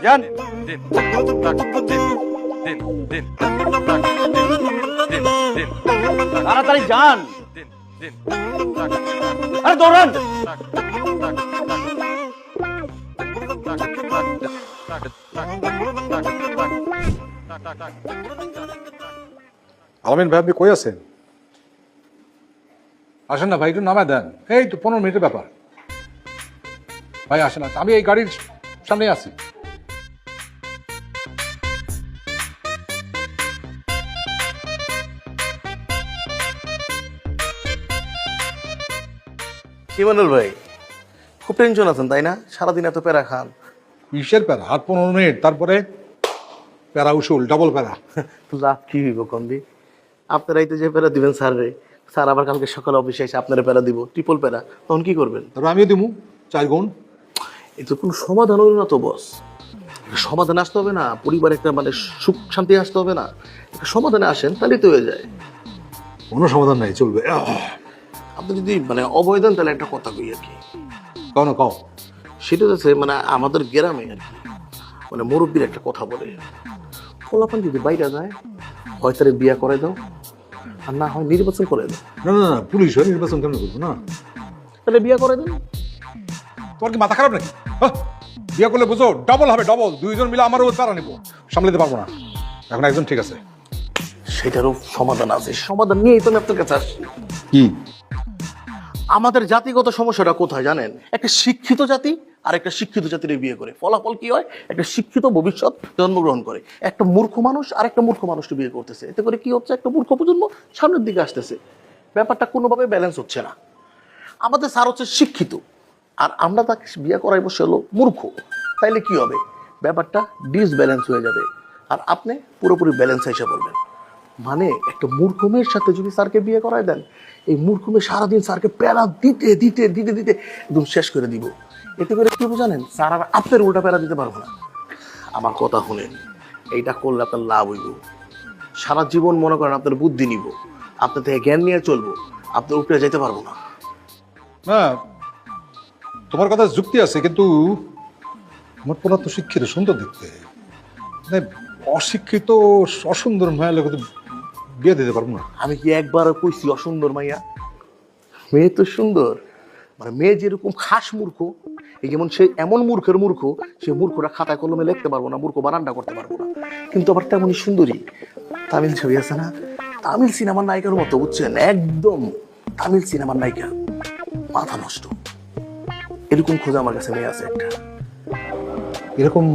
যান। তাড়াতাড়ি যান। আরে দৌড়ান। আলামিন ভাই, আপনি কই আছেন? আসেন না ভাই, একটু নামায় দেন। এই তো 15 মিনিটের ব্যাপার। ভাই আসেন, আমি এই গাড়ির সামনে আছি। ইমানুল ভাই, খুব টেনশন আছেন তাই না? সারাদিন এত প্যারা খান। কিসের প্যারা? আর 15 মিনিট, তারপরে প্যারা উসুল, ডাবল প্যারা। লাভ কি হইব কন্দি? আপনারাই তো যে প্যারা দিবেন স্যার রে, স্যার আবার কালকে সকালে অফিসে এসে আপনারা প্যারা দিব, ট্রিপল প্যারা, তখন কি করবেন? তারপর আমিও দিমু 4 গুণ। এই তো কোনো সমাধান হলো না তো বস। সমাধানে আসতে হবে না, পরিবারে একটা মানে সুখ শান্তি আসতে হবে না, একটা সমাধানে আসেন তাহলেই তো হয়ে যায়। কোনো সমাধান নাই, চলবে। আপনি যদি মানে অভয় দেন তাহলে একটা কথা কই আর কি। কও না, কও। সেটা হচ্ছে মানে আমাদের গ্রামে আর কি মানে মুরব্বীর একটা কথা বলে, পোলাপান যদি বাইরে যায় হয় তারে বিয়া করে দাও, আর না হয় নির্বাচন করে দাও। না না না, পুলিশ হয়ে নির্বাচন কেমন করবো না? তাহলে বিয়া করে দেন। তোমার কি মাথা খারাপ নাকি? বিয়ে করলে বুঝো ডবল হবে, ডবল। দুইজন মিলে আমারও প্যারা নিবো, সামলাতে পারবো না। এখন একজন ঠিক আছে। সেটারও সমাধান আছে, সমাধান নিয়েই তো আমি আপনার কাছে আসছি। কি? আমাদের জাতিগত সমস্যাটা কোথায় জানেন? একটা শিক্ষিত জাতি আর একটা শিক্ষিত জাতির বিয়ে করে ফলাফল কি হয়? একটা শিক্ষিত ভবিষ্যৎ জন্মগ্রহণ করে, একটা মূর্খ মানুষ আর একটা মূর্খ মানুষকে বিয়ে করতেছে। এতে করে কি হচ্ছে? একটা মূর্খ প্রজন্ম সামনের দিকে আসতেছে। ব্যাপারটা কোনোভাবে ব্যালেন্স হচ্ছে না। আমাদের স্যার হচ্ছে শিক্ষিত আর আমরা তাকে বিয়ে করাই বসে হলো মূর্খ, তাইলে কি হবে? ব্যাপারটা ডিসব্যালেন্স হয়ে যাবে আর আপনি পুরোপুরি ব্যালেন্স এসে পড়বেন। মানে একটা মূর্খ মেয়ের সাথে যদি স্যারকে বিয়ে করায় দেন, এই মূর্খ মেয়ে সারাদিন স্যারকে প্যারা দিতে দিতে দিতে দিতে একদম শেষ করে দিব। এতে করে কি জানেন? স্যার আর আপনার উল্টা প্যারা দিতে পারবো না। আমার কথা শুনেন, এইটা করলে আপনার লাভ হইব। সারা জীবন মনে করেন আপনার বুদ্ধি নিব, আপনার থেকে জ্ঞান নিয়ে চলবো, আপনার উপরে যেতে পারবো না। না, তোমার কথা যুক্তি আছে, কিন্তু আমার পোলা তো শিক্ষিত, সুন্দর দেখতে। মানে অশিক্ষিত অসুন্দর মায়ের লোক বিয়ে দিতে পারবো না। আমি কি একবারও কইছি অসুন্দর মাইয়া? মেয়ে তো সুন্দর, মানে মেয়ে যেরকম খাস মূর্খ, এই যেমন সে এমন মূর্খের মূর্খ, সে মূর্খরা খাতায় কলমে লিখতে পারবো না, মূর্খ বারান্ডা করতে পারবো না, কিন্তু আবার তেমনই সুন্দরী। তামিল ছবি আছে না, তামিল সিনেমার নায়িকার মতো, বুঝছেন? একদম তামিল সিনেমার নায়িকা, মাথা নষ্ট। এরকম খোঁজা আমার কাছে মেয়ে আছে একটা। এরকম